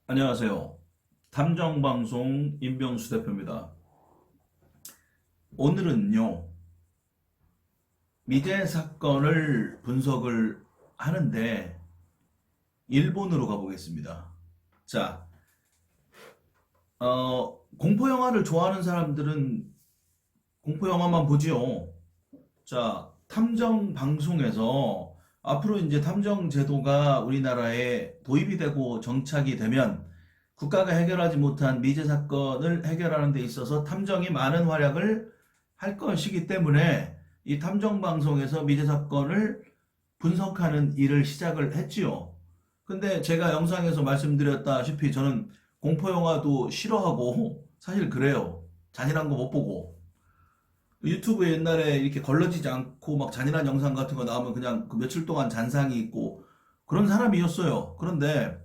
안녕하세요. 탐정방송 임병수 대표입니다. 오늘은요, 미제 사건을 분석을 하는데 일본으로 가보겠습니다. 자, 공포영화를 좋아하는 사람들은 공포영화만 보지요. 자, 탐정방송에서 앞으로 이제 탐정 제도가 우리나라에 도입이 되고 정착이 되면 국가가 해결하지 못한 미제 사건을 해결하는 데 있어서 탐정이 많은 활약을 할 것이기 때문에 이 탐정 방송에서 미제 사건을 분석하는 일을 시작을 했지요. 근데 제가 영상에서 말씀드렸다시피 저는 공포 영화도 싫어하고 사실 그래요. 잔인한 거 못 보고 유튜브에 옛날에 이렇게 걸러지지 않고 막 잔인한 영상 같은 거 나오면 그냥 그 며칠 동안 잔상이 있고 그런 사람이었어요. 그런데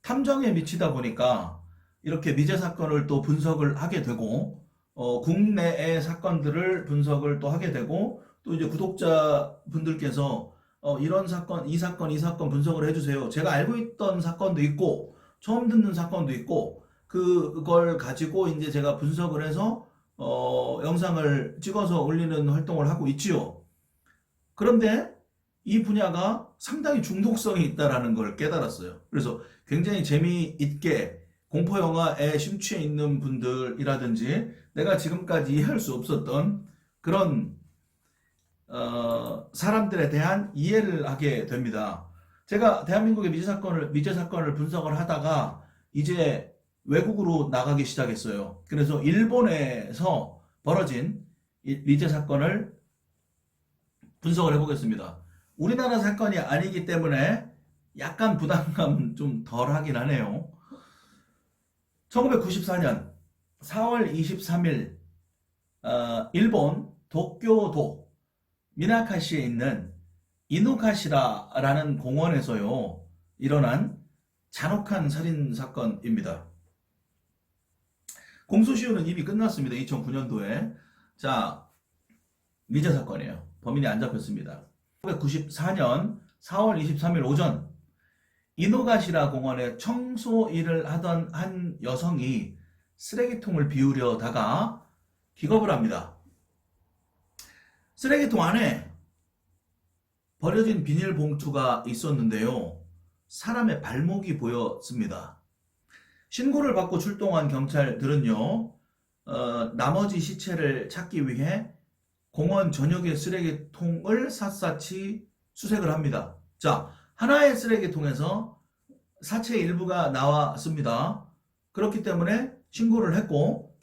탐정에 미치다 보니까 이렇게 미제 사건을 또 분석을 하게 되고 국내의 사건들을 분석을 또 하게 되고 또 이제 구독자분들께서 이런 사건, 이 사건, 이 사건 분석을 해주세요. 제가 알고 있던 사건도 있고 처음 듣는 사건도 있고 그걸 가지고 이제 제가 분석을 해서 영상을 찍어서 올리는 활동을 하고 있지요. 그런데 이 분야가 상당히 중독성이 있다라는 걸 깨달았어요. 그래서 굉장히 재미있게 공포영화에 심취해 있는 분들이라든지 내가 지금까지 이해할 수 없었던 그런 사람들에 대한 이해를 하게 됩니다. 제가 대한민국의 미제 사건을 분석을 하다가 이제 외국으로 나가기 시작했어요. 그래서 일본에서 벌어진 미제 사건을 분석을 해보겠습니다. 우리나라 사건이 아니기 때문에 약간 부담감 좀 덜 하긴 하네요. 1994년 4월 23일 일본 도쿄도 미나카시에 있는 이누카시라라는 공원에서요 일어난 잔혹한 살인 사건입니다. 공소시효는 이미 끝났습니다. 2009년도에. 자, 미제 사건이에요. 범인이 안 잡혔습니다. 1994년 4월 23일 오전 이노가시라 공원에 청소 일을 하던 한 여성이 쓰레기통을 비우려다가 기겁을 합니다. 쓰레기통 안에 버려진 비닐봉투가 있었는데요. 사람의 발목이 보였습니다. 신고를 받고 출동한 경찰들은요. 나머지 시체를 찾기 위해 공원 전역의 쓰레기통을 샅샅이 수색을 합니다. 자, 하나의 쓰레기통에서 사체 일부가 나왔습니다. 그렇기 때문에 신고를 했고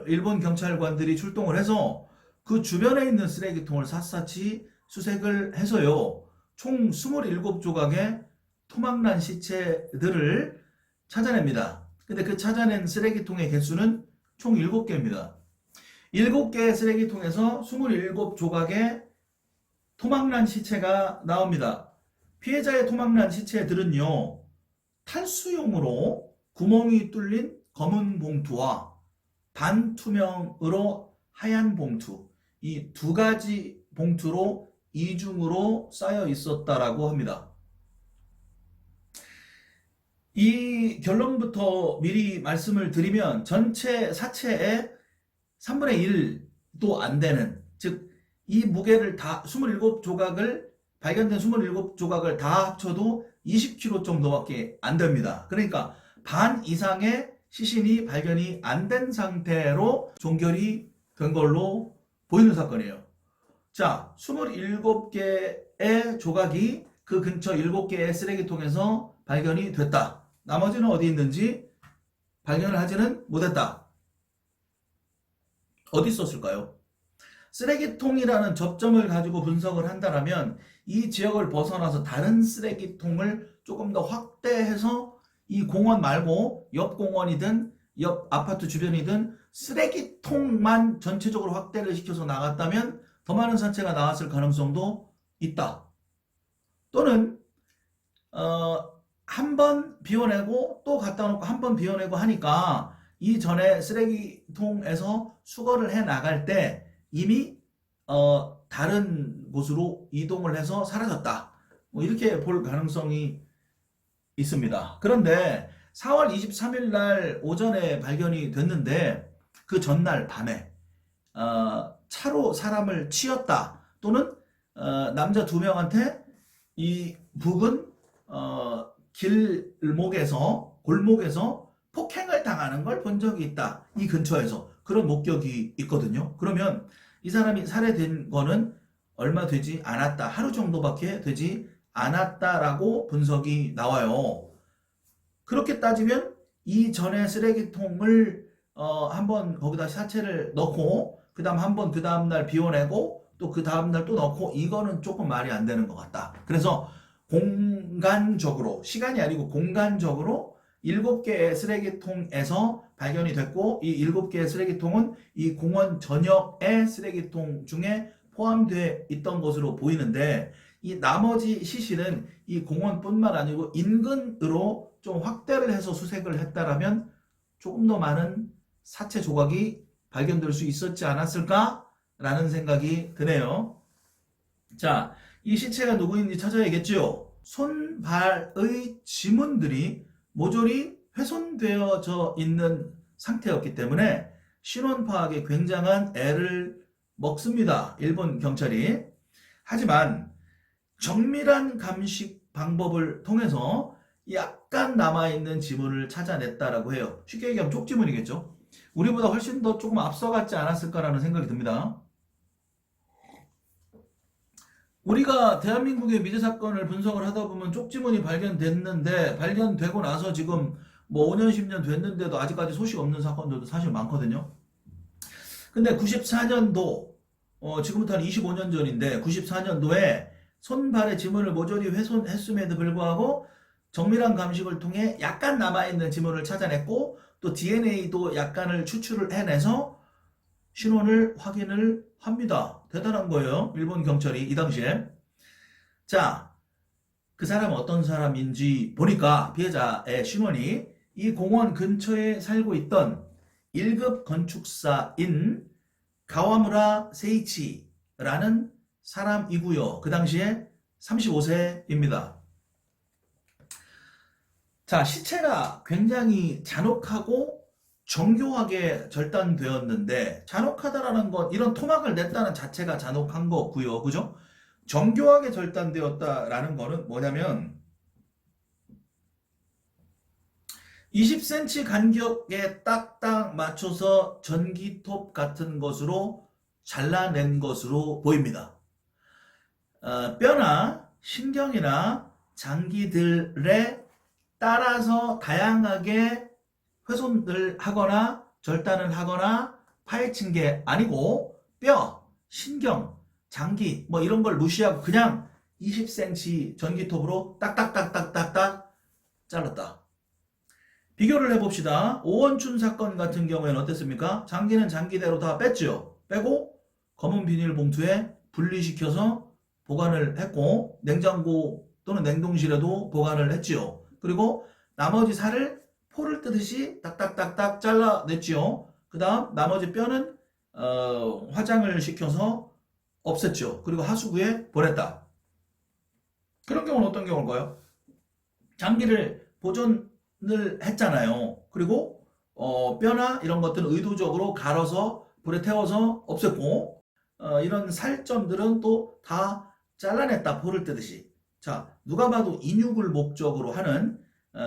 일본 경찰관들이 출동을 해서 그 주변에 있는 쓰레기통을 샅샅이 수색을 해서요. 총 27조각의 토막난 시체들을 찾아냅니다. 근데 그 찾아낸 쓰레기통의 개수는 총 7개입니다. 7개의 쓰레기통에서 27조각의 토막난 시체가 나옵니다. 피해자의 토막난 시체들은요, 탈수용으로 구멍이 뚫린 검은 봉투와 반투명으로 하얀 봉투, 이 두 가지 봉투로 이중으로 쌓여 있었다라고 합니다. 이 결론부터 미리 말씀을 드리면 전체 사체의 3분의 1도 안 되는, 즉 이 무게를 다 27조각을 발견된 27조각을 다 합쳐도 20kg 정도밖에 안 됩니다. 그러니까 반 이상의 시신이 발견이 안 된 상태로 종결이 된 걸로 보이는 사건이에요. 자, 27개의 조각이 그 근처 7개의 쓰레기통에서 발견이 됐다. 나머지는 어디 있는지 발견을 하지는 못했다. 어디 있었을까요? 쓰레기통이라는 접점을 가지고 분석을 한다면 이 지역을 벗어나서 다른 쓰레기통을 조금 더 확대해서 이 공원 말고 옆 공원이든 옆 아파트 주변이든 쓰레기통만 전체적으로 확대를 시켜서 나갔다면 더 많은 사체가 나왔을 가능성도 있다. 또는 한 번 비워내고 또 갖다 놓고 한 번 비워내고 하니까 이전에 쓰레기통에서 수거를 해 나갈 때 이미 다른 곳으로 이동을 해서 사라졌다. 뭐 이렇게 볼 가능성이 있습니다. 그런데 4월 23일 날 오전에 발견이 됐는데 그 전날 밤에 차로 사람을 치였다 또는 남자 2명한테 이 북은 골목에서 폭행을 당하는 걸 본 적이 있다. 이 근처에서 그런 목격이 있거든요. 그러면 이 사람이 살해된 거는 얼마 되지 않았다. 하루 정도밖에 되지 않았다라고 분석이 나와요. 그렇게 따지면 이전에 쓰레기통을 한번 거기다 사체를 넣고 그 다음날 비워내고 또 그 다음날 또 넣고 이거는 조금 말이 안 되는 것 같다. 그래서 공간적으로 시간이 아니고 공간적으로 7개의 쓰레기통에서 발견이 됐고 이 7개의 쓰레기통은 이 공원 전역의 쓰레기통 중에 포함되어 있던 것으로 보이는데 이 나머지 시신은 이 공원뿐만 아니고 인근으로 좀 확대를 해서 수색을 했다라면 조금 더 많은 사체 조각이 발견될 수 있었지 않았을까라는 생각이 드네요. 자, 이 시체가 누구인지 찾아야겠죠. 손, 발의 지문들이 모조리 훼손되어져 있는 상태였기 때문에 신원 파악에 굉장한 애를 먹습니다. 일본 경찰이. 하지만 정밀한 감식 방법을 통해서 약간 남아있는 지문을 찾아냈다라고 해요. 쉽게 얘기하면 쪽지문이겠죠. 우리보다 훨씬 더 조금 앞서갔지 않았을까라는 생각이 듭니다. 우리가 대한민국의 미제 사건을 분석을 하다 보면 쪽지문이 발견됐는데 발견되고 나서 지금 뭐 5년 10년 됐는데도 아직까지 소식 없는 사건들도 사실 많거든요. 근데 94년도 지금부터 한 25년 전인데 94년도에 손발의 지문을 모조리 훼손했음에도 불구하고 정밀한 감식을 통해 약간 남아있는 지문을 찾아냈고 또 DNA도 약간을 추출을 해내서 신원을 확인을 합니다. 대단한 거예요. 일본 경찰이 이 당시에. 자, 그 사람은 어떤 사람인지 보니까 피해자의 신원이 이 공원 근처에 살고 있던 1급 건축사인 가와무라 세이치라는 사람이고요. 그 당시에 35세입니다. 자, 시체가 굉장히 잔혹하고 정교하게 절단되었는데 잔혹하다라는 것, 이런 토막을 냈다는 자체가 잔혹한 거고요. 그죠? 정교하게 절단되었다라는 거는 뭐냐면 20cm 간격에 딱딱 맞춰서 전기톱 같은 것으로 잘라낸 것으로 보입니다. 뼈나 신경이나 장기들에 따라서 다양하게 훼손을 하거나 절단을 하거나 파헤친 게 아니고 뼈, 신경, 장기 뭐 이런 걸 무시하고 그냥 20cm 전기톱으로 딱딱딱딱딱딱 잘랐다. 비교를 해봅시다. 오원춘 사건 같은 경우에는 어땠습니까? 장기는 장기대로 다 뺐죠. 빼고 검은 비닐봉투에 분리시켜서 보관을 했고 냉장고 또는 냉동실에도 보관을 했지요. 그리고 나머지 살을 포를 뜨듯이 딱딱딱딱 잘라냈지요. 그 다음 나머지 뼈는 화장을 시켜서 없앴죠. 그리고 하수구에 보냈다. 그런 경우는 어떤 경우일까요? 장기를 보존을 했잖아요. 그리고 뼈나 이런 것들은 의도적으로 갈아서 불에 태워서 없앴고 이런 살점들은 또 다 잘라냈다. 포를 뜨듯이. 자, 누가 봐도 인육을 목적으로 하는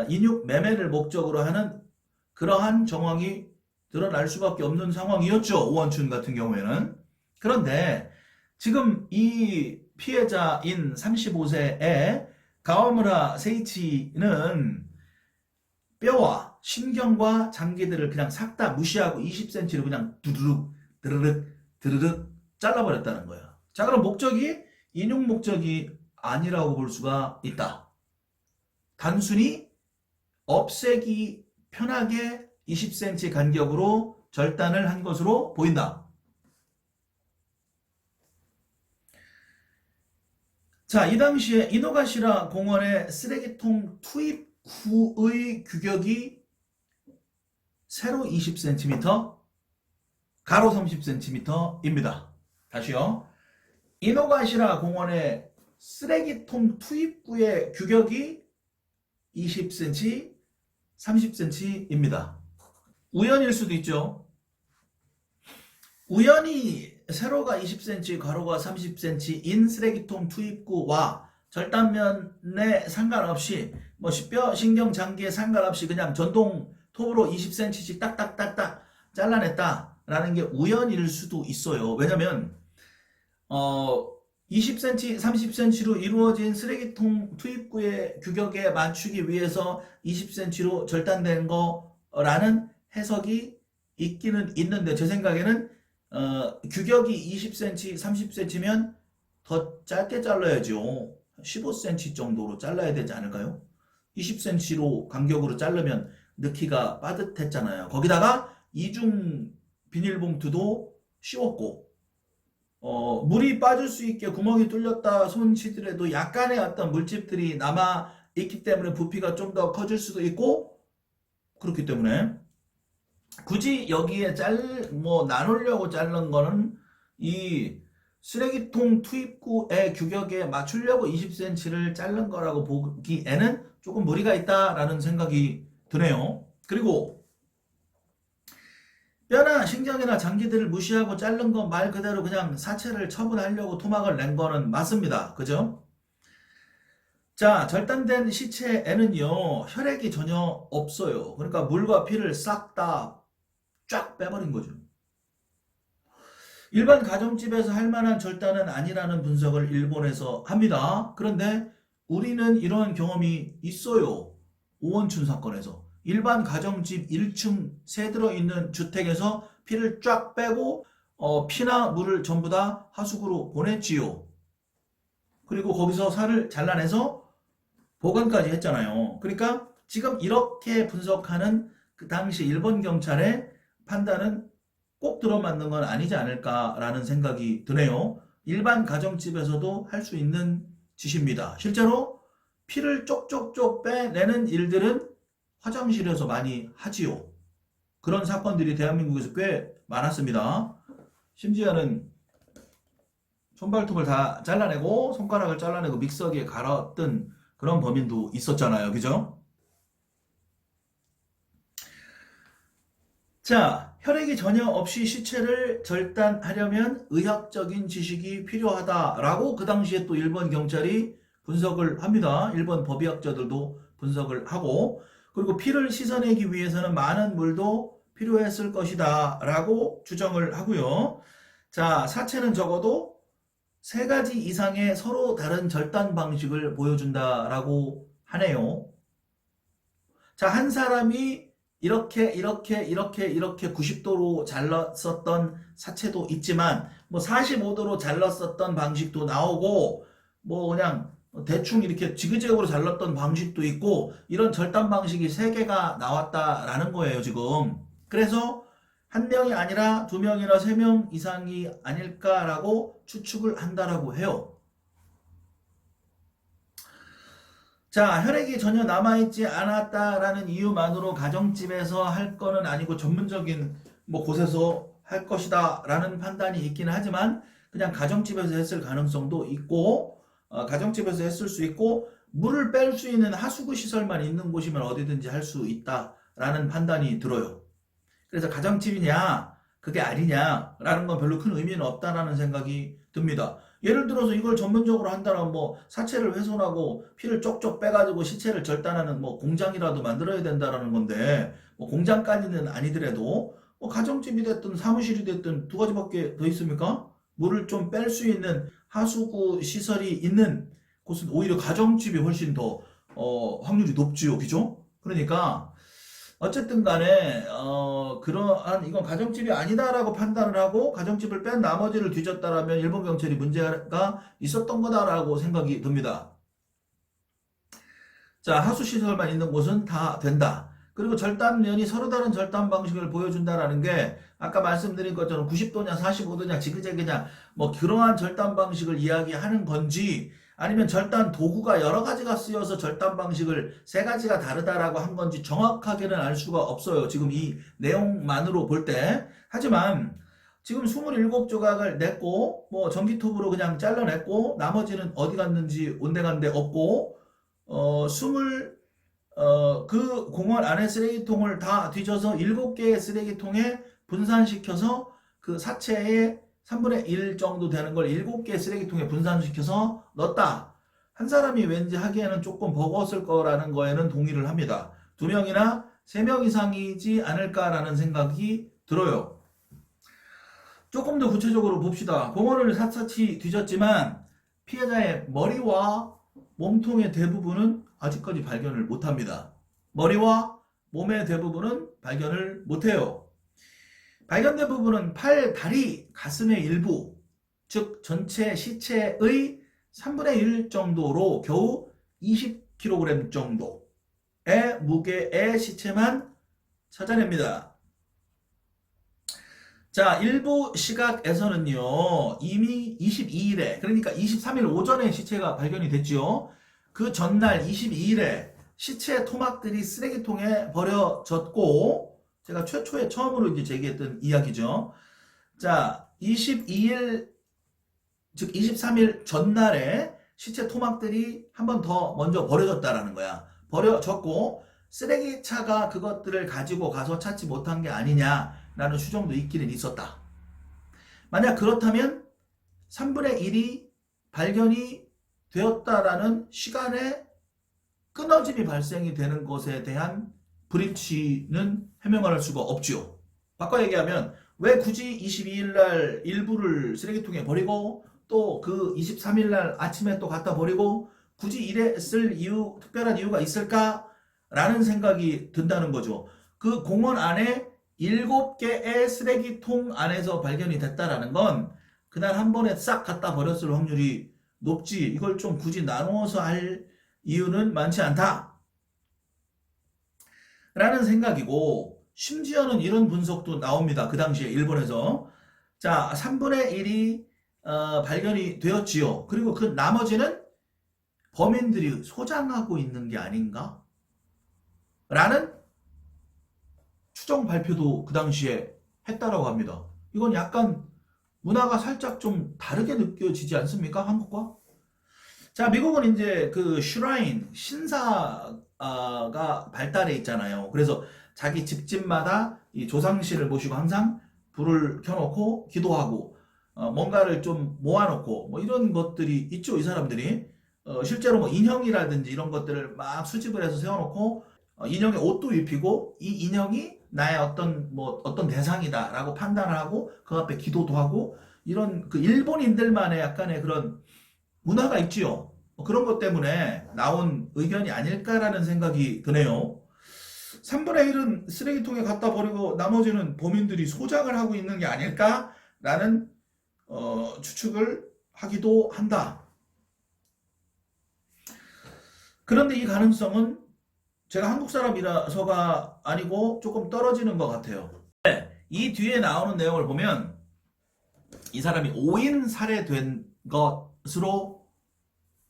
인육 매매를 목적으로 하는 그러한 정황이 드러날 수밖에 없는 상황이었죠. 오원춘 같은 경우에는. 그런데 지금 이 피해자인 35세의 가와무라 세이치는 뼈와 신경과 장기들을 그냥 싹 다 무시하고 20cm로 그냥 두드륵 드르륵 드르륵 잘라버렸다는 거예요. 자, 그럼 목적이 인육 목적이 아니라고 볼 수가 있다. 단순히 없애기 편하게 20cm 간격으로 절단을 한 것으로 보인다. 자, 이 당시에 이노가시라 공원의 쓰레기통 투입 후의 규격이 세로 20cm, 가로 30cm입니다. 다시요. 이노가시라 공원의 쓰레기통 투입구의 규격이 20cm, 30cm입니다. 우연일 수도 있죠. 우연히 세로가 20cm, 가로가 30cm인 쓰레기통 투입구와 절단면에 상관없이 뭐 뼈, 신경, 장기에 상관없이 그냥 전동 톱으로 20cm씩 딱딱딱딱 잘라냈다라는 게 우연일 수도 있어요. 왜냐면 20cm, 30cm로 이루어진 쓰레기통 투입구의 규격에 맞추기 위해서 20cm로 절단된 거라는 해석이 있기는 있는데 제 생각에는 규격이 20cm, 30cm면 더 짧게 잘라야죠. 15cm 정도로 잘라야 되지 않을까요? 20cm로 간격으로 자르면 넣기가 빠듯했잖아요. 거기다가 이중 비닐봉투도 씌웠고 물이 빠질 수 있게 구멍이 뚫렸다 손 치더라도 약간의 어떤 물집들이 남아 있기 때문에 부피가 좀 더 커질 수도 있고 그렇기 때문에 굳이 여기에 나누려고 자른 거는 이 쓰레기통 투입구의 규격에 맞추려고 20cm를 자른 거라고 보기에는 조금 무리가 있다라는 생각이 드네요. 그리고 뼈나 신경이나 장기들을 무시하고 자른 거 말 그대로 그냥 사체를 처분하려고 토막을 낸 거는 맞습니다. 그죠? 자, 절단된 시체에는요, 혈액이 전혀 없어요. 그러니까 물과 피를 싹 다 쫙 빼버린 거죠. 일반 가정집에서 할 만한 절단은 아니라는 분석을 일본에서 합니다. 그런데 우리는 이런 경험이 있어요. 오원춘 사건에서. 일반 가정집 1층 새 들어있는 주택에서 피를 쫙 빼고 피나 물을 전부 다 하수구로 보냈지요. 그리고 거기서 살을 잘라내서 보관까지 했잖아요. 그러니까 지금 이렇게 분석하는 그 당시 일본 경찰의 판단은 꼭 들어맞는 건 아니지 않을까라는 생각이 드네요. 일반 가정집에서도 할 수 있는 짓입니다. 실제로 피를 쪽쪽쪽 빼내는 일들은 화장실에서 많이 하지요. 그런 사건들이 대한민국에서 꽤 많았습니다. 심지어는 손발톱을 다 잘라내고 손가락을 잘라내고 믹서기에 갈았던 그런 범인도 있었잖아요. 그죠? 자, 혈액이 전혀 없이 시체를 절단하려면 의학적인 지식이 필요하다라고 그 당시에 또 일본 경찰이 분석을 합니다. 일본 법의학자들도 분석을 하고 그리고 피를 씻어내기 위해서는 많은 물도 필요했을 것이다 라고 추정을 하고요. 자, 사체는 적어도 3가지 이상의 서로 다른 절단 방식을 보여준다라고 하네요. 자, 한 사람이 이렇게 90도로 잘랐었던 사체도 있지만 뭐 45도로 잘랐었던 방식도 나오고 뭐 그냥 대충 이렇게 지그재그로 잘랐던 방식도 있고 이런 절단 방식이 3개가 나왔다라는 거예요 지금. 그래서 한 명이 아니라 2명이나 3명 이상이 아닐까라고 추측을 한다라고 해요. 자, 혈액이 전혀 남아있지 않았다라는 이유만으로 가정집에서 할 거는 아니고 전문적인 뭐 곳에서 할 것이다 라는 판단이 있기는 하지만 그냥 가정집에서 했을 가능성도 있고 가정집에서 했을 수 있고 물을 뺄 수 있는 하수구 시설만 있는 곳이면 어디든지 할 수 있다라는 판단이 들어요. 그래서 가정집이냐 그게 아니냐 라는 건 별로 큰 의미는 없다라는 생각이 듭니다. 예를 들어서 이걸 전문적으로 한다면 뭐 사체를 훼손하고 피를 쪽쪽 빼가지고 시체를 절단하는 뭐 공장이라도 만들어야 된다라는 건데 뭐 공장까지는 아니더라도 뭐 가정집이 됐든 사무실이 됐든 2가지밖에 더 있습니까? 물을 좀 뺄 수 있는 하수구 시설이 있는 곳은 오히려 가정집이 훨씬 더 확률이 높지요. 그죠? 그러니까 어쨌든 간에 그러한 이건 가정집이 아니다라고 판단을 하고 가정집을 뺀 나머지를 뒤졌다라면 일본 경찰이 문제가 있었던 거다라고 생각이 듭니다. 자, 하수시설만 있는 곳은 다 된다. 그리고 절단면이 서로 다른 절단 방식을 보여준다라는 게 아까 말씀드린 것처럼 90도냐 45도냐 지그재그냐 뭐 그러한 절단 방식을 이야기하는 건지 아니면 절단 도구가 여러 가지가 쓰여서 절단 방식을 3가지가 다르다라고 한 건지 정확하게는 알 수가 없어요. 지금 이 내용만으로 볼 때. 하지만 지금 27조각을 냈고 뭐 전기톱으로 그냥 잘라냈고 나머지는 어디 갔는지 온데간데 없고 그 공원 안에 쓰레기통을 다 뒤져서 7개의 쓰레기통에 분산시켜서 그 사체의 3분의 1 정도 되는 걸 7개의 쓰레기통에 분산시켜서 넣었다. 한 사람이 왠지 하기에는 조금 버거웠을 거라는 거에는 동의를 합니다. 2명이나 3명 이상이지 않을까라는 생각이 들어요. 조금 더 구체적으로 봅시다. 공원을 샅샅이 뒤졌지만 피해자의 머리와 몸통의 대부분은 아직까지 발견을 못합니다. 머리와 몸의 대부분은 발견을 못해요. 발견된 부분은 팔, 다리, 가슴의 일부, 즉 전체 시체의 3분의 1 정도로 겨우 20kg 정도의 무게의 시체만 찾아냅니다. 자, 일부 시각에서는요, 이미 22일에, 그러니까 23일 오전에 시체가 발견이 됐지요. 그 전날 22일에 시체 토막들이 쓰레기통에 버려졌고, 제가 최초에 처음으로 이제 제기했던 이야기죠. 자, 22일, 즉 23일 전날에 시체 토막들이 한 번 더 먼저 버려졌다라는 거야. 버려졌고, 쓰레기차가 그것들을 가지고 가서 찾지 못한 게 아니냐라는 추정도 있기는 있었다. 만약 그렇다면 3분의 1이 발견이 되었다라는 시간에 끊어짐이 발생이 되는 것에 대한 불일치는 해명할 수가 없지요. 바꿔 얘기하면 왜 굳이 22일 날 일부를 쓰레기통에 버리고 또 그 23일 날 아침에 또 갖다 버리고 굳이 이랬을 이유, 특별한 이유가 있을까? 라는 생각이 든다는 거죠. 그 공원 안에 7개의 쓰레기통 안에서 발견이 됐다라는 건 그날 한 번에 싹 갖다 버렸을 확률이 높지. 이걸 좀 굳이 나누어서 할 이유는 많지 않다. 라는 생각이고, 심지어는 이런 분석도 나옵니다. 그 당시에 일본에서. 자, 3분의 1이 발견이 되었지요. 그리고 그 나머지는 범인들이 소장하고 있는 게 아닌가? 라는 추정 발표도 그 당시에 했다라고 합니다. 이건 약간 문화가 살짝 좀 다르게 느껴지지 않습니까? 한국과? 자, 미국은 이제 그 슈라인, 신사가 발달해 있잖아요. 그래서 자기 집집마다 이 조상실을 모시고 항상 불을 켜놓고 기도하고 뭔가를 좀 모아놓고 뭐 이런 것들이 있죠, 이 사람들이. 실제로 뭐 인형이라든지 이런 것들을 막 수집을 해서 세워놓고 인형에 옷도 입히고 이 인형이 나의 어떤 대상이다라고 판단을 하고 그 앞에 기도도 하고 이런 그 일본인들만의 약간의 그런 문화가 있지요. 그런 것 때문에 나온 의견이 아닐까라는 생각이 드네요. 3분의 1은 쓰레기통에 갖다 버리고 나머지는 범인들이 소장을 하고 있는 게 아닐까라는 추측을 하기도 한다. 그런데 이 가능성은 제가 한국 사람이라서가 아니고 조금 떨어지는 것 같아요. 이 뒤에 나오는 내용을 보면 이 사람이 5인 살해된 것으로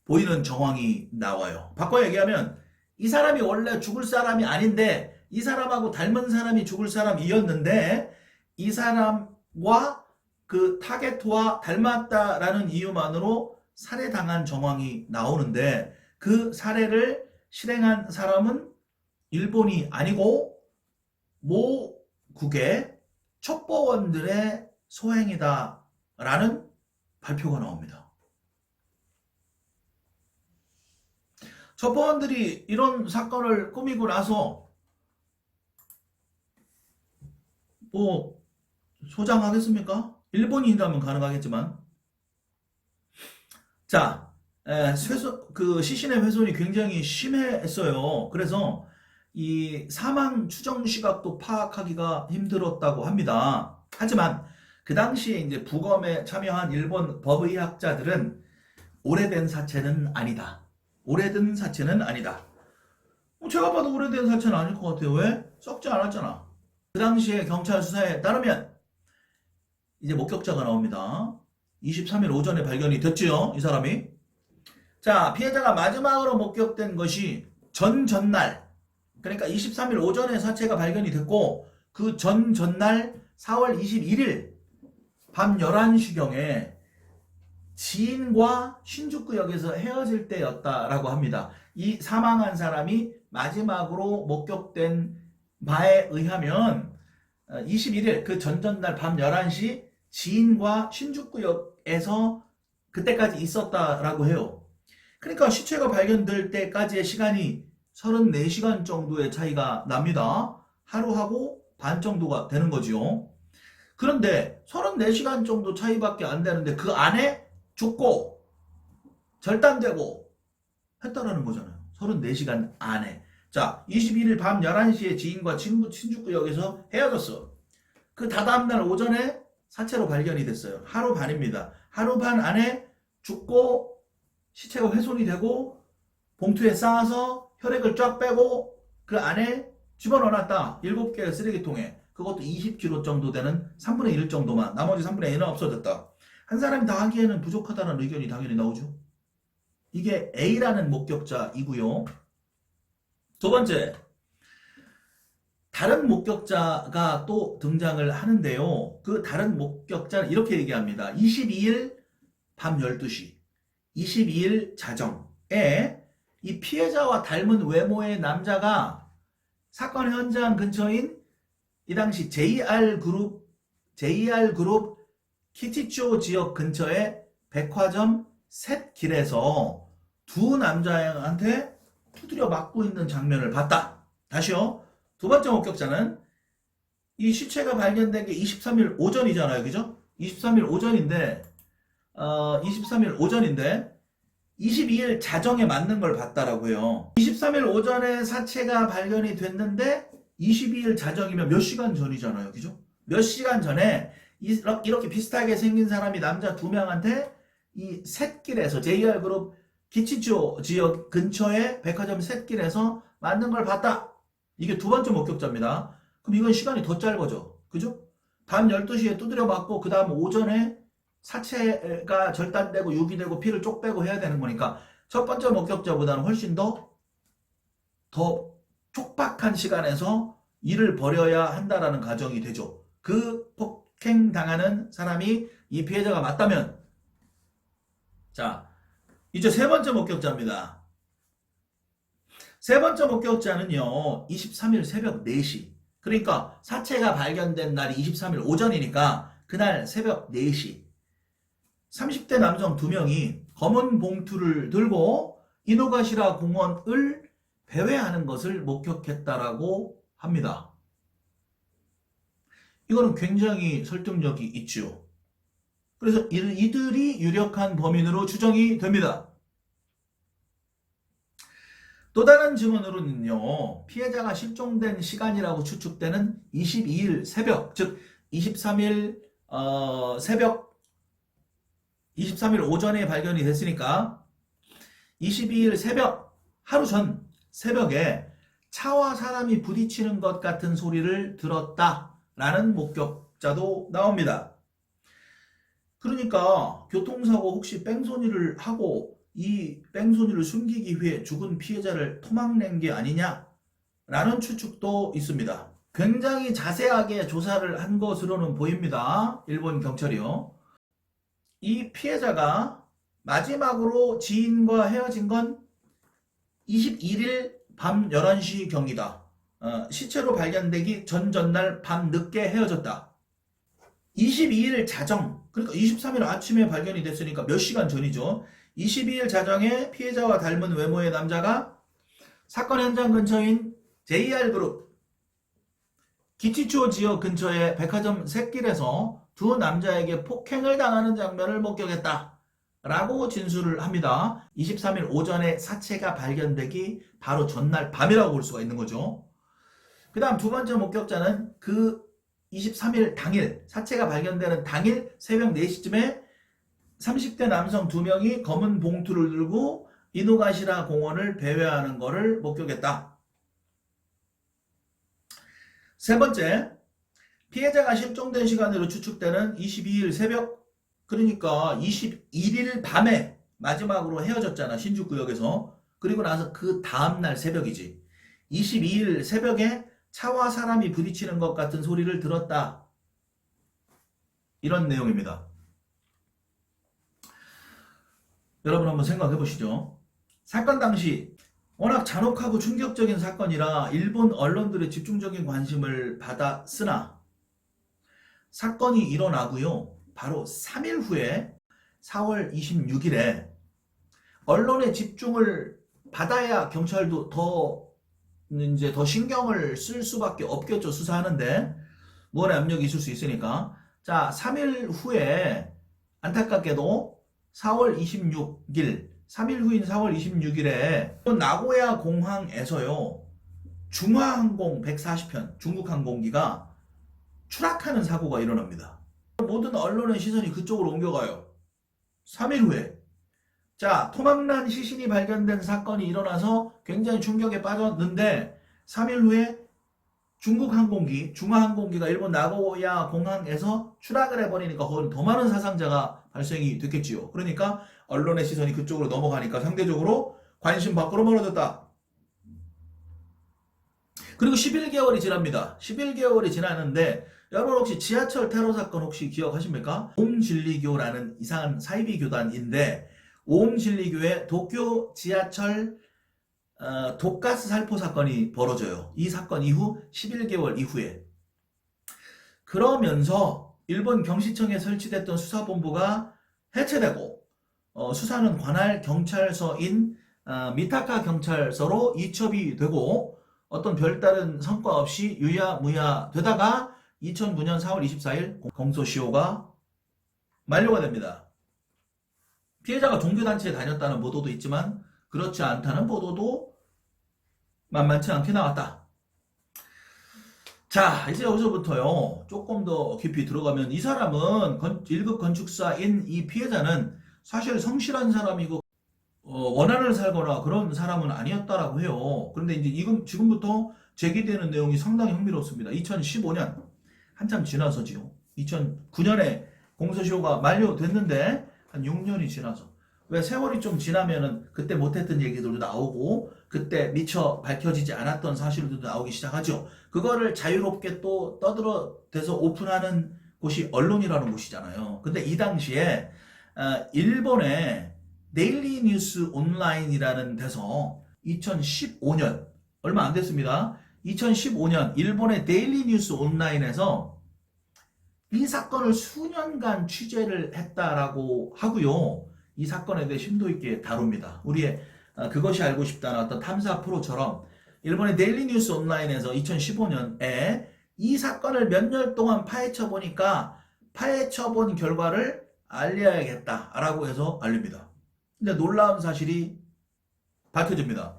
보이는 정황이 나와요. 바꿔 얘기하면 이 사람이 원래 죽을 사람이 아닌데 이 사람하고 닮은 사람이 죽을 사람이었는데 이 사람과 그 타겟와 닮았다라는 이유만으로 살해당한 정황이 나오는데 그 살해를 실행한 사람은 일본이 아니고 모국의 첩보원들의 소행이다 라는 발표가 나옵니다. 첩보원들이 이런 사건을 꾸미고 나서 뭐 소장하겠습니까? 일본인이라면 가능하겠지만 자, 그 시신의 훼손이 굉장히 심했어요. 그래서 이 사망 추정 시각도 파악하기가 힘들었다고 합니다. 하지만 그 당시에 이제 부검에 참여한 일본 법의학자들은 오래된 사체는 아니다. 오래된 사체는 아니다. 제가 봐도 오래된 사체는 아닐 것 같아요. 왜? 썩지 않았잖아. 그 당시에 경찰 수사에 따르면 이제 목격자가 나옵니다. 23일 오전에 발견이 됐지요, 이 사람이. 자, 피해자가 마지막으로 목격된 것이 전날, 그러니까 23일 오전에 사체가 발견이 됐고 그 전날 4월 21일 밤 11시경에 지인과 신주쿠역에서 헤어질 때였다라고 합니다. 이 사망한 사람이 마지막으로 목격된 바에 의하면 21일 그 전전날 밤 11시 지인과 신주구역에서 그때까지 있었다라고 해요. 그러니까 시체가 발견될 때까지의 시간이 34시간 정도의 차이가 납니다. 하루하고 반 정도가 되는 거지요. 그런데 34시간 정도 차이밖에 안 되는데 그 안에 죽고 절단되고 했다라는 거잖아요. 34시간 안에. 자, 21일 밤 11시에 지인과 신주구역에서 헤어졌어. 그 다다음날 오전에 사체로 발견이 됐어요. 하루 반입니다. 하루 반 안에 죽고 시체가 훼손이 되고 봉투에 싸서 혈액을 쫙 빼고 그 안에 집어넣어놨다. 7개의 쓰레기통에. 그것도 20kg 정도 되는 3분의 1 정도만. 나머지 3분의 1은 없어졌다. 한 사람이 다 하기에는 부족하다는 의견이 당연히 나오죠. 이게 A라는 목격자이고요. 두 번째, 다른 목격자가 또 등장을 하는데요. 그 다른 목격자는 이렇게 얘기합니다. 22일 밤 12시, 22일 자정에 이 피해자와 닮은 외모의 남자가 사건 현장 근처인 이 당시 JR그룹 키티쇼 지역 근처의 백화점 셋길에서 두 남자한테 두드려 맞고 있는 장면을 봤다. 다시요. 두 번째 목격자는 이 시체가 발견된 게 23일 오전이잖아요. 그죠? 23일 오전인데 22일 자정에 맞는 걸 봤다라고 해요. 23일 오전에 사체가 발견이 됐는데 22일 자정이면 몇 시간 전이잖아요. 그죠? 몇 시간 전에 이렇게 비슷하게 생긴 사람이 남자 두 명한테 이 셋길에서 JR그룹 기치조 지역 근처의 백화점 셋길에서 맞는 걸 봤다. 이게 두 번째 목격자입니다. 그럼 이건 시간이 더 짧아져. 그죠? 밤 12시에 두드려 맞고 그 다음 오전에 사체가 절단되고 유기되고 피를 쪽 빼고 해야 되는 거니까 첫 번째 목격자보다는 훨씬 더 촉박한 시간에서 일을 벌여야 한다라는 가정이 되죠. 그 폭행당하는 사람이 이 피해자가 맞다면, 자, 이제 세 번째 목격자입니다. 세 번째 목격자는요, 23일 새벽 4시. 그러니까 사체가 발견된 날이 23일 오전이니까 그날 새벽 4시. 30대 남성 2명이 검은 봉투를 들고 이노가시라 공원을 배회하는 것을 목격했다라고 합니다. 이거는 굉장히 설득력이 있죠. 그래서 이들이 유력한 범인으로 추정이 됩니다. 또 다른 증언으로는요, 피해자가 실종된 시간이라고 추측되는 22일 새벽, 즉 23일 새벽, 23일 오전에 발견이 됐으니까 22일 새벽, 하루 전 새벽에 차와 사람이 부딪히는 것 같은 소리를 들었다라는 목격자도 나옵니다. 그러니까 교통사고 혹시 뺑소니를 하고 이 뺑소니를 숨기기 위해 죽은 피해자를 토막낸 게 아니냐라는 추측도 있습니다. 굉장히 자세하게 조사를 한 것으로는 보입니다. 일본 경찰이요. 이 피해자가 마지막으로 지인과 헤어진 건 21일 밤 11시 경이다. 시체로 발견되기 전날 밤 늦게 헤어졌다. 22일 자정, 그러니까 23일 아침에 발견이 됐으니까 몇 시간 전이죠. 22일 자정에 피해자와 닮은 외모의 남자가 사건 현장 근처인 JR그룹 기치초 지역 근처의 백화점 셋길에서 두 남자에게 폭행을 당하는 장면을 목격했다 라고 진술을 합니다. 23일 오전에 사체가 발견되기 바로 전날 밤이라고 볼 수가 있는 거죠. 그 다음 두 번째 목격자는 그 23일 당일, 사체가 발견되는 당일 새벽 4시쯤에 30대 남성 2명이 검은 봉투를 들고 이노가시라 공원을 배회하는 것을 목격했다. 세 번째, 피해자가 실종된 시간으로 추측되는 22일 새벽, 그러니까 21일 밤에 마지막으로 헤어졌잖아, 신주구역에서. 그리고 나서 그 다음날 새벽이지. 22일 새벽에 차와 사람이 부딪히는 것 같은 소리를 들었다. 이런 내용입니다. 여러분 한번 생각해 보시죠. 사건 당시 워낙 잔혹하고 충격적인 사건이라 일본 언론들의 집중적인 관심을 받았으나 사건이 일어나고요. 바로 3일 후에 4월 26일에 언론의 집중을 받아야 경찰도 더 신경을 쓸 수밖에 없겠죠. 수사하는데 무언의 압력이 있을 수 있으니까. 자, 3일 후에 안타깝게도 4월 26일 3일 후인 4월 26일에 나고야 공항에서요. 중화항공 140편 중국 항공기가 추락하는 사고가 일어납니다. 모든 언론의 시선이 그쪽으로 옮겨가요. 3일 후에. 자, 토막난 시신이 발견된 사건이 일어나서 굉장히 충격에 빠졌는데 3일 후에 중국 항공기, 중화항공기가 일본 나고야 공항에서 추락을 해버리니까 거기는 더 많은 사상자가 발생이 됐겠지요. 그러니까 언론의 시선이 그쪽으로 넘어가니까 상대적으로 관심 밖으로 멀어졌다. 그리고 11개월이 지납니다. 11개월이 지나는데 여러분 혹시 지하철 테러 사건 혹시 기억하십니까? 오음진리교라는 이상한 사이비 교단인데 오음진리교의 도쿄 지하철 독가스 살포 사건이 벌어져요. 이 사건 이후 11개월 이후에. 그러면서 일본 경시청에 설치됐던 수사본부가 해체되고 수사는 관할 경찰서인 미타카 경찰서로 이첩이 되고 어떤 별다른 성과 없이 유야무야 되다가 2009년 4월 24일 공소시효가 만료가 됩니다. 피해자가 종교단체에 다녔다는 보도도 있지만 그렇지 않다는 보도도 만만치 않게 나왔다. 자, 이제 여기서부터요. 조금 더 깊이 들어가면 이 사람은 1급 건축사인 이 피해자는 사실 성실한 사람이고 원한을 살거나 그런 사람은 아니었다라고 해요. 그런데 이제 지금부터 제기되는 내용이 상당히 흥미롭습니다. 2015년 한참 지나서지요. 2009년에 공소시효가 만료됐는데 한 6년이 지나서 왜 세월이 좀 지나면은 그때 못했던 얘기들도 나오고 그때 미처 밝혀지지 않았던 사실들도 나오기 시작하죠. 그거를 자유롭게 또 떠들어대서 오픈하는 곳이 언론이라는 곳이잖아요. 근데 이 당시에 일본의 데일리 뉴스 온라인이라는 데서 2015년 얼마 안 됐습니다. 2015년 일본의 데일리 뉴스 온라인에서 이 사건을 수년간 취재를 했다라고 하고요. 이 사건에 대해 심도 있게 다룹니다. 우리의 그것이 알고 싶다는 어떤 탐사 프로처럼 일본의 데일리 뉴스 온라인에서 2015년에 이 사건을 몇 년 동안 파헤쳐 보니까 파헤쳐 본 결과를 알려야겠다라고 해서 알립니다. 근데 놀라운 사실이 밝혀집니다.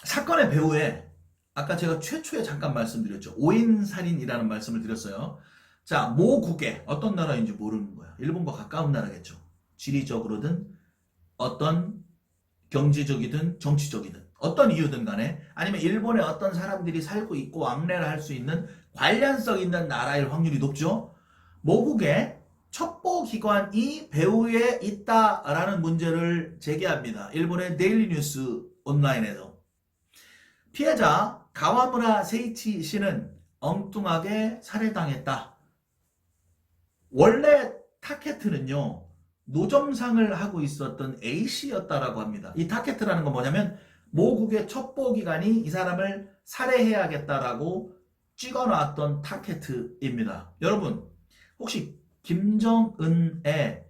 사건의 배후에 아까 제가 최초에 잠깐 말씀드렸죠. 오인살인이라는 말씀을 드렸어요. 자, 모국에 어떤 나라인지 모르는 거야. 일본과 가까운 나라겠죠. 지리적으로든 어떤 경제적이든 정치적이든 어떤 이유든 간에 아니면 일본에 어떤 사람들이 살고 있고 왕래를 할 수 있는 관련성 있는 나라일 확률이 높죠. 모국에 첩보기관이 배후에 있다라는 문제를 제기합니다. 일본의 데일리 뉴스 온라인에서. 피해자 가와무라 세이치 씨는 엉뚱하게 살해당했다. 원래 타케트는요. 노점상을 하고 있었던 A씨였다라고 합니다. 이 타케트라는 건 뭐냐면 모국의 첩보기관이 이 사람을 살해해야겠다라고 찍어놨던 타케트입니다. 여러분 혹시 김정은의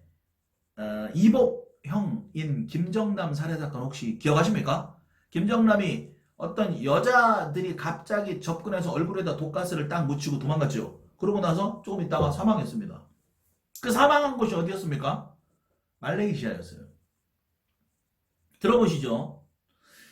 이복형인 김정남 살해사건 혹시 기억하십니까? 김정남이 어떤 여자들이 갑자기 접근해서 얼굴에다 독가스를 딱 묻히고 도망갔죠. 그러고 나서 조금 있다가 사망했습니다. 그 사망한 곳이 어디였습니까? 말레이시아였어요. 들어보시죠.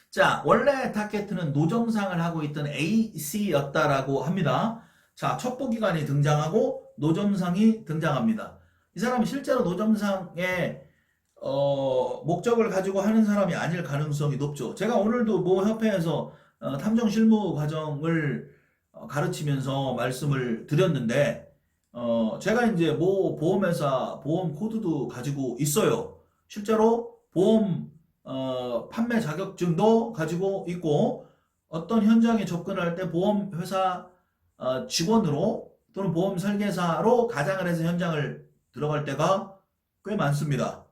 자, 원래 타케트는 노점상을 하고 있던 A씨였다라고 합니다. 자, 첩보기관이 등장하고 노점상이 등장합니다. 이 사람이 실제로 노점상의 목적을 가지고 하는 사람이 아닐 가능성이 높죠. 제가 오늘도 모 협회에서 탐정 실무 과정을 가르치면서 말씀을 드렸는데 제가 이제 모 보험회사 보험 코드도 가지고 있어요. 실제로 보험 판매 자격증도 가지고 있고 어떤 현장에 접근할 때 보험회사 직원으로 또는 보험 설계사로 가장을 해서 현장을 들어갈 때가 꽤 많습니다.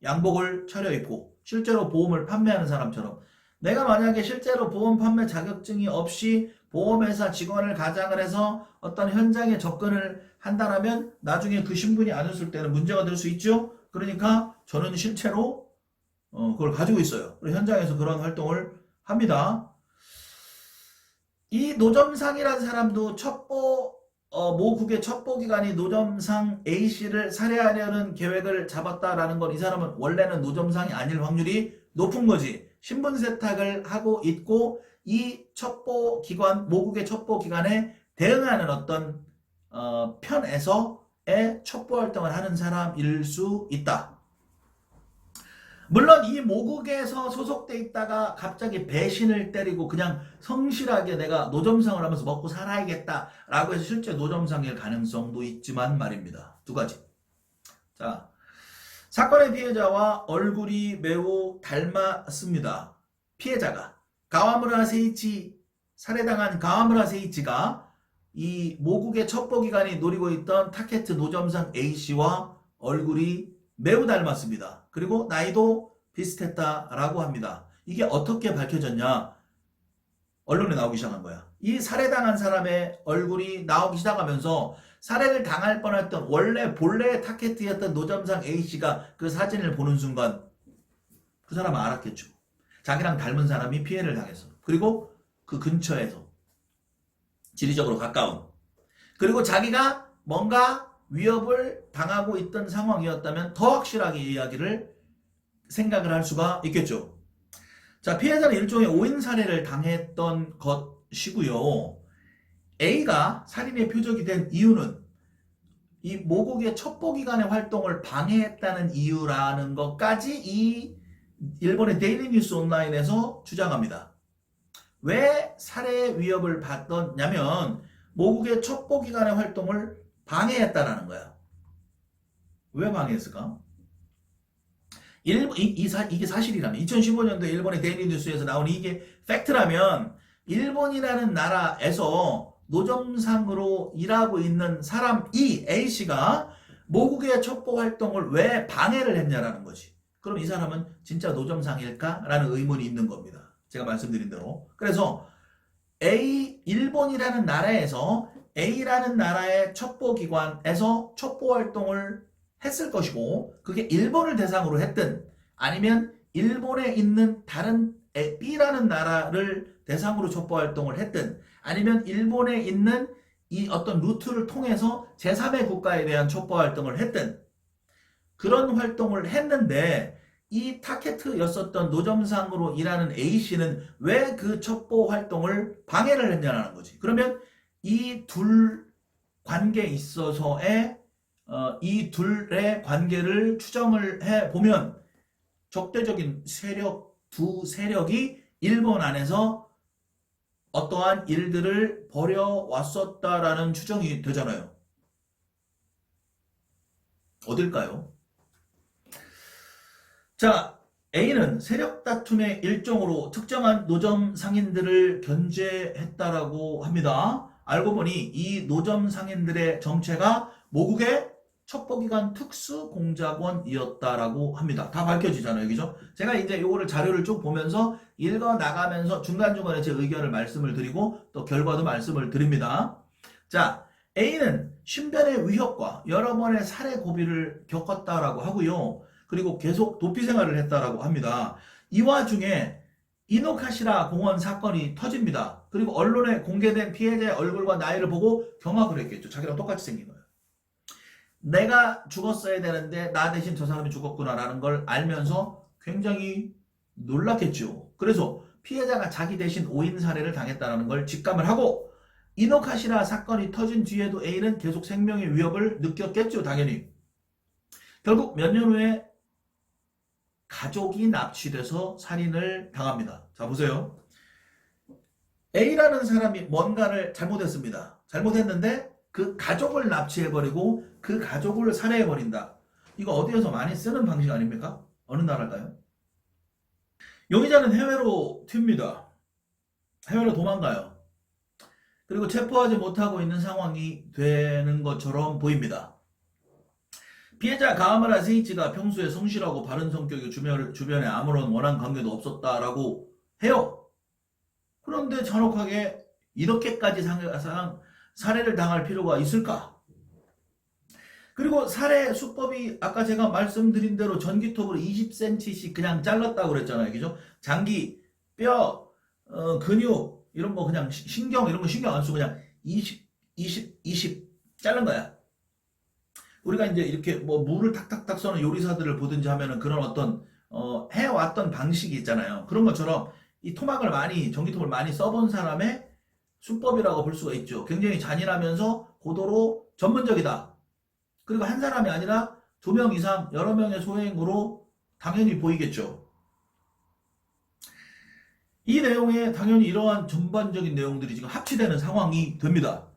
양복을 차려입고 실제로 보험을 판매하는 사람처럼. 내가 만약에 실제로 보험 판매 자격증이 없이 보험회사 직원을 가장을 해서 어떤 현장에 접근을 한다면 나중에 그 신분이 아니었을 때는 문제가 될 수 있죠. 그러니까 저는 실제로 그걸 가지고 있어요. 그리고 현장에서 그런 활동을 합니다. 이 노점상이라는 사람도 모국의 첩보기관이 노점상 A씨를 살해하려는 계획을 잡았다라는 건 이 사람은 원래는 노점상이 아닐 확률이 높은 거지. 신분 세탁을 하고 있고 이 모국의 첩보기관에 대응하는 어떤 편에서의 첩보활동을 하는 사람일 수 있다. 물론 이 모국에서 소속돼 있다가 갑자기 배신을 때리고 그냥 성실하게 내가 노점상을 하면서 먹고 살아야겠다라고 해서 실제 노점상일 가능성도 있지만 말입니다. 두 가지. 자, 사건의 피해자와 얼굴이 매우 닮았습니다. 피해자가 가와무라 세이치, 살해당한 가와무라 세이치가 이 모국의 첩보기관이 노리고 있던 타케트 노점상 A씨와 얼굴이 매우 닮았습니다. 그리고 나이도 비슷했다라고 합니다. 이게 어떻게 밝혀졌냐? 언론에 나오기 시작한 거야. 이 살해당한 사람의 얼굴이 나오기 시작하면서 살해를 당할 뻔했던 본래 타켓이었던 노점상 A씨가 그 사진을 보는 순간 그 사람은 알았겠죠. 자기랑 닮은 사람이 피해를 당했어. 그리고 그 근처에서 지리적으로 가까운, 그리고 자기가 뭔가 위협을 당하고 있던 상황이었다면 더 확실하게 이야기를 생각을 할 수가 있겠죠. 자, 피해자는 일종의 오인 살해를 당했던 것이고요. A가 살인의 표적이 된 이유는 이 모국의 첩보기관의 활동을 방해했다는 이유라는 것까지 이 일본의 데일리 뉴스 온라인에서 주장합니다. 왜 살해 위협을 받았냐면 모국의 첩보기관의 활동을 방해했다라는 거야. 왜 방해했을까? 이게 사실이라면 2015년도에 일본의 데일리 뉴스에서 나온 이게 팩트라면 일본이라는 나라에서 노점상으로 일하고 있는 사람 A씨가 모국의 첩보 활동을 왜 방해를 했냐라는 거지. 그럼 이 사람은 진짜 노점상일까? 라는 의문이 있는 겁니다. 제가 말씀드린 대로. 그래서 일본이라는 나라에서 A라는 나라의 첩보기관에서 첩보활동을 했을 것이고 그게 일본을 대상으로 했든 아니면 일본에 있는 다른 B라는 나라를 대상으로 첩보활동을 했든 아니면 일본에 있는 이 어떤 루트를 통해서 제3의 국가에 대한 첩보활동을 했든 그런 활동을 했는데 이 타켓였었던 노점상으로 일하는 A씨는 왜 그 첩보활동을 방해를 했냐는 거지. 그러면 이 둘 관계에 있어서의 이 둘의 관계를 추정을 해보면 적대적인 두 세력이 일본 안에서 어떠한 일들을 벌여왔었다라는 추정이 되잖아요. 어딜까요? 자, A는 세력 다툼의 일종으로 특정한 노점 상인들을 견제했다라고 합니다. 알고 보니 이 노점 상인들의 정체가 모국의 첩보기관 특수공작원이었다라고 합니다. 다 밝혀지잖아요. 그죠? 제가 이제 요거를 자료를 쭉 보면서 읽어 나가면서 중간중간에 제 의견을 말씀을 드리고 또 결과도 말씀을 드립니다. 자, A는 신변의 위협과 여러 번의 살해 고비를 겪었다라고 하고요. 그리고 계속 도피 생활을 했다라고 합니다. 이 와중에 이노카시라 공원 사건이 터집니다. 그리고 언론에 공개된 피해자의 얼굴과 나이를 보고 경악을 했겠죠. 자기랑 똑같이 생긴 거예요. 내가 죽었어야 되는데 나 대신 저 사람이 죽었구나라는 걸 알면서 굉장히 놀랐겠죠. 그래서 피해자가 자기 대신 오인 살해를 당했다는 걸 직감을 하고 이노카시라 사건이 터진 뒤에도 A는 계속 생명의 위협을 느꼈겠죠. 당연히. 결국 몇 년 후에 가족이 납치돼서 살인을 당합니다. 자, 보세요. A라는 사람이 뭔가를 잘못했습니다. 잘못했는데 그 가족을 납치해버리고 그 가족을 살해해버린다. 이거 어디에서 많이 쓰는 방식 아닙니까? 어느 나라일까요? 용의자는 해외로 튑니다. 해외로 도망가요. 그리고 체포하지 못하고 있는 상황이 되는 것처럼 보입니다. 피해자 가하마라 세이치가 평소에 성실하고 바른 성격이 주변에 아무런 원한 관계도 없었다라고 해요. 그런데 잔혹하게 이렇게까지 살해를 당할 필요가 있을까? 그리고 살해 수법이 아까 제가 말씀드린 대로 전기톱으로 20cm씩 그냥 잘랐다고 그랬잖아요. 그죠? 장기, 뼈, 근육 이런 거 그냥 신경 이런 거 신경 안 쓰고 그냥 20 자른 거야. 우리가 이제 이렇게 뭐 물을 탁탁탁 써는 요리사들을 보든지 하면은 그런 어떤 해왔던 방식이 있잖아요. 그런 것처럼 이 전기톱을 많이 써본 사람의 수법이라고 볼 수가 있죠. 굉장히 잔인하면서 고도로 전문적이다. 그리고 한 사람이 아니라 2명 이상 여러 명의 소행으로 당연히 보이겠죠. 이 내용에 당연히 이러한 전반적인 내용들이 지금 합치되는 상황이 됩니다.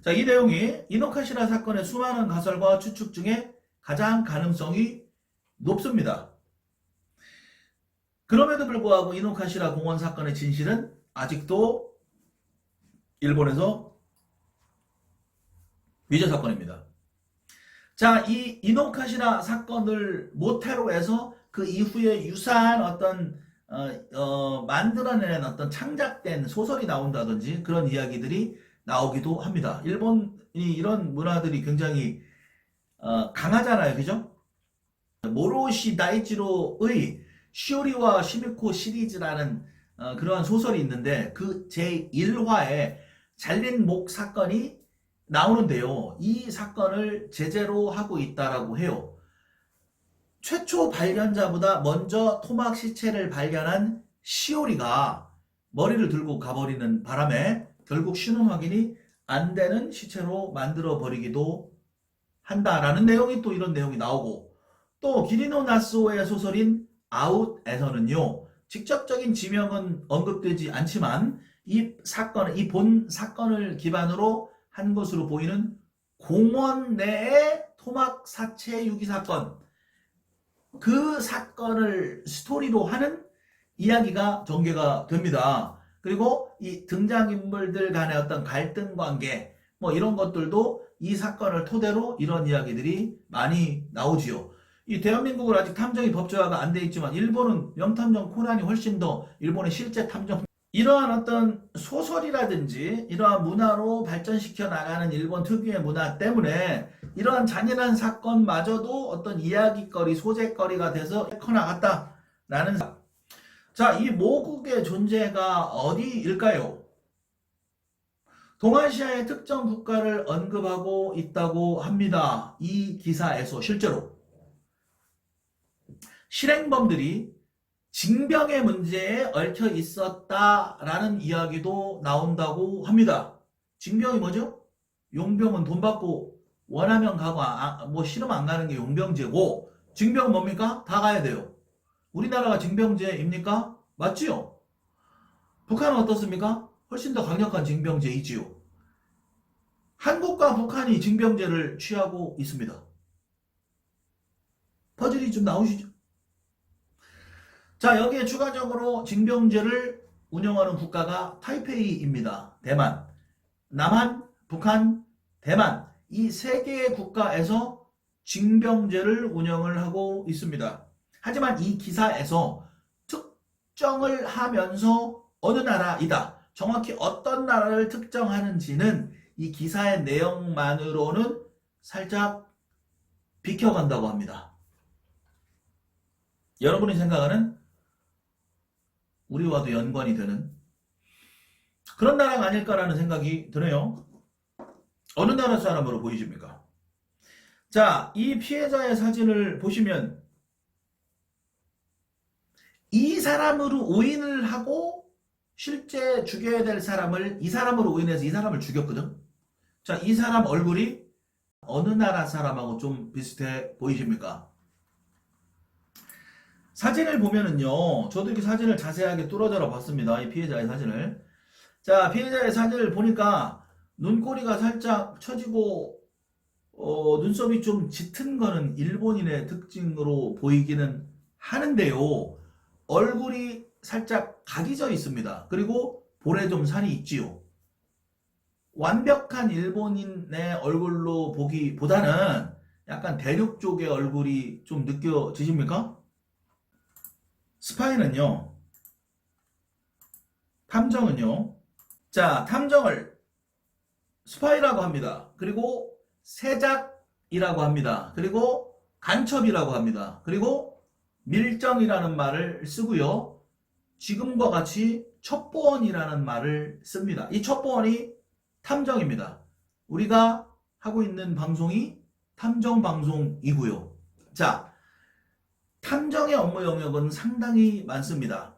자, 이 내용이 이노카시라 사건의 수많은 가설과 추측 중에 가장 가능성이 높습니다. 그럼에도 불구하고 이노카시라 공원 사건의 진실은 아직도 일본에서 미제 사건입니다. 자, 이 이노카시라 사건을 모태로 해서 그 이후에 유사한 어떤 만들어낸 어떤 창작된 소설이 나온다든지 그런 이야기들이 나오기도 합니다. 일본이 이런 문화들이 굉장히 강하잖아요. 그죠? 모로시 다이치로의 시오리와 시미코 시리즈라는 그러한 소설이 있는데 그 제1화에 잘린 목 사건이 나오는데요. 이 사건을 제재로 하고 있다라고 해요. 최초 발견자보다 먼저 토막 시체를 발견한 시오리가 머리를 들고 가버리는 바람에 결국 신원 확인이 안 되는 시체로 만들어 버리기도 한다라는 내용이 또 이런 내용이 나오고 또 기리노 나스오의 소설인 아웃에서는요. 직접적인 지명은 언급되지 않지만 이 본 사건을 기반으로 한 것으로 보이는 공원 내의 토막 사체 유기 사건 그 사건을 스토리로 하는 이야기가 전개가 됩니다. 그리고 이 등장인물들 간의 어떤 갈등 관계 뭐 이런 것들도 이 사건을 토대로 이런 이야기들이 많이 나오지요. 이 대한민국은 아직 탐정이 법조화가 안 돼 있지만 일본은 명탐정 코난이 훨씬 더 일본의 실제 탐정 이러한 어떤 소설이라든지 이러한 문화로 발전시켜 나가는 일본 특유의 문화 때문에 이러한 잔인한 사건마저도 어떤 이야기거리, 소재거리가 돼서 커나갔다라는 자, 이 모국의 존재가 어디일까요? 동아시아의 특정 국가를 언급하고 있다고 합니다. 이 기사에서 실제로 실행범들이 징병의 문제에 얽혀 있었다라는 이야기도 나온다고 합니다. 징병이 뭐죠? 용병은 돈 받고 원하면 가고 뭐 싫으면 안 가는 게 용병제고 징병은 뭡니까? 다 가야 돼요. 우리나라가 징병제입니까? 맞지요? 북한은 어떻습니까? 훨씬 더 강력한 징병제이지요. 한국과 북한이 징병제를 취하고 있습니다. 퍼즐이 좀 나오시죠? 자, 여기에 추가적으로 징병제를 운영하는 국가가 타이페이입니다. 대만, 남한, 북한, 대만 이 세 개의 국가에서 징병제를 운영을 하고 있습니다. 하지만 이 기사에서 특정을 하면서 어느 나라이다. 정확히 어떤 나라를 특정하는지는 이 기사의 내용만으로는 살짝 비켜간다고 합니다. 여러분이 생각하는 우리와도 연관이 되는 그런 나라가 아닐까라는 생각이 드네요. 어느 나라 사람으로 보이십니까? 자, 이 피해자의 사진을 보시면 이 사람으로 오인을 하고 실제 죽여야 될 사람을 이 사람으로 오인해서 이 사람을 죽였거든. 자, 이 사람 얼굴이 어느 나라 사람하고 좀 비슷해 보이십니까? 사진을 보면은요, 저도 이렇게 사진을 자세하게 뚫어져라 봤습니다. 이 피해자의 사진을. 자, 피해자의 사진을 보니까 눈꼬리가 살짝 처지고 눈썹이 좀 짙은 거는 일본인의 특징으로 보이기는 하는데요. 얼굴이 살짝 각이져 있습니다. 그리고 볼에 좀 살이 있지요. 완벽한 일본인의 얼굴로 보기보다는 약간 대륙 쪽의 얼굴이 좀 느껴지십니까? 스파이는요, 탐정은요, 자, 탐정을 스파이라고 합니다. 그리고 세작이라고 합니다. 그리고 간첩이라고 합니다. 그리고 밀정이라는 말을 쓰고요. 지금과 같이 첩보원이라는 말을 씁니다. 이 첩보원이 탐정입니다. 우리가 하고 있는 방송이 탐정 방송이고요. 자, 탐정의 업무 영역은 상당히 많습니다.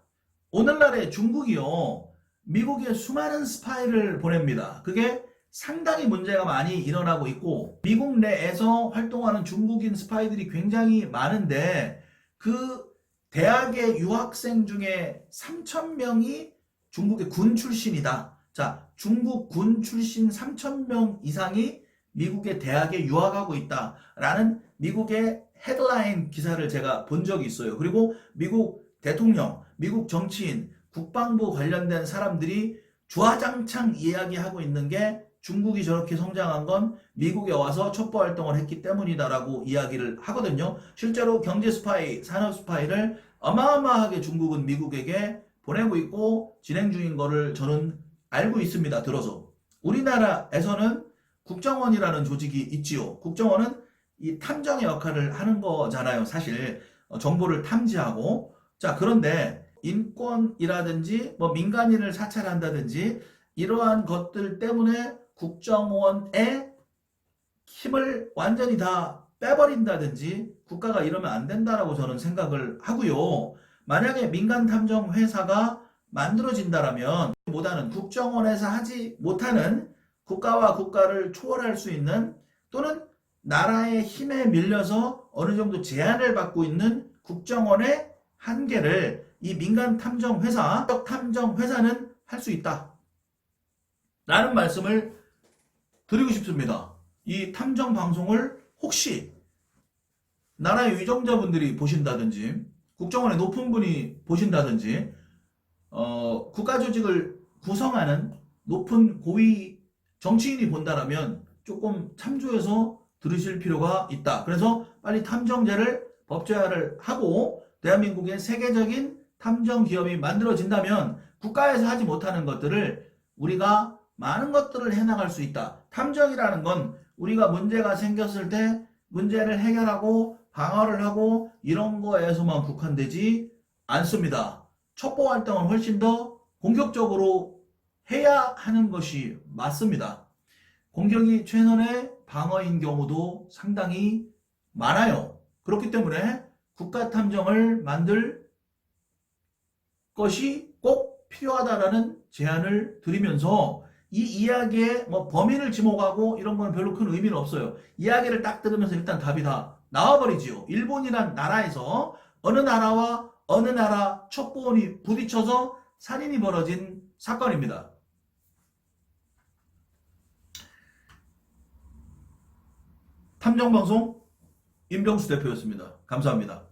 오늘날의 중국이요, 미국에 수많은 스파이를 보냅니다. 그게 상당히 문제가 많이 일어나고 있고, 미국 내에서 활동하는 중국인 스파이들이 굉장히 많은데, 그 대학의 유학생 중에 3,000명이 중국의 군 출신이다. 자, 중국 군 출신 3,000명 이상이 미국의 대학에 유학하고 있다라는 미국의 헤드라인 기사를 제가 본 적이 있어요. 그리고 미국 대통령, 미국 정치인, 국방부 관련된 사람들이 주화장창 이야기하고 있는 게 중국이 저렇게 성장한 건 미국에 와서 첩보 활동을 했기 때문이다라고 이야기를 하거든요. 실제로 경제 스파이, 산업 스파이를 어마어마하게 중국은 미국에게 보내고 있고 진행 중인 거를 저는 알고 있습니다. 들어서. 우리나라에서는 국정원이라는 조직이 있지요. 국정원은 이 탐정의 역할을 하는 거잖아요. 사실 정보를 탐지하고. 자, 그런데 인권이라든지 뭐 민간인을 사찰한다든지 이러한 것들 때문에 국정원의 힘을 완전히 다 빼버린다든지 국가가 이러면 안 된다라고 저는 생각을 하고요. 만약에 민간 탐정 회사가 만들어진다라면 보다는 국정원에서 하지 못하는 국가와 국가를 초월할 수 있는 또는 나라의 힘에 밀려서 어느 정도 제한을 받고 있는 국정원의 한계를 이 민간 탐정 회사, 탐정 회사는 할 수 있다. 라는 말씀을 드리고 싶습니다. 이 탐정 방송을 혹시 나라의 위정자분들이 보신다든지 국정원의 높은 분이 보신다든지 국가조직을 구성하는 높은 고위 정치인이 본다라면 조금 참조해서 들으실 필요가 있다. 그래서 빨리 탐정제를 법제화를 하고 대한민국의 세계적인 탐정 기업이 만들어진다면 국가에서 하지 못하는 것들을 우리가 많은 것들을 해나갈 수 있다. 탐정이라는 건 우리가 문제가 생겼을 때 문제를 해결하고 방어를 하고 이런 거에서만 국한되지 않습니다. 첩보 활동은 훨씬 더 공격적으로 해야 하는 것이 맞습니다. 공격이 최선의 방어인 경우도 상당히 많아요. 그렇기 때문에 국가탐정을 만들 것이 꼭 필요하다라는 제안을 드리면서 이 이야기에 뭐 범인을 지목하고 이런 건 별로 큰 의미는 없어요. 이야기를 딱 들으면서 일단 답이 다 나와버리지요. 일본이란 나라에서 어느 나라와 어느 나라 첩보원이 부딪혀서 살인이 벌어진 사건입니다. 탐정방송 임병수 대표였습니다. 감사합니다.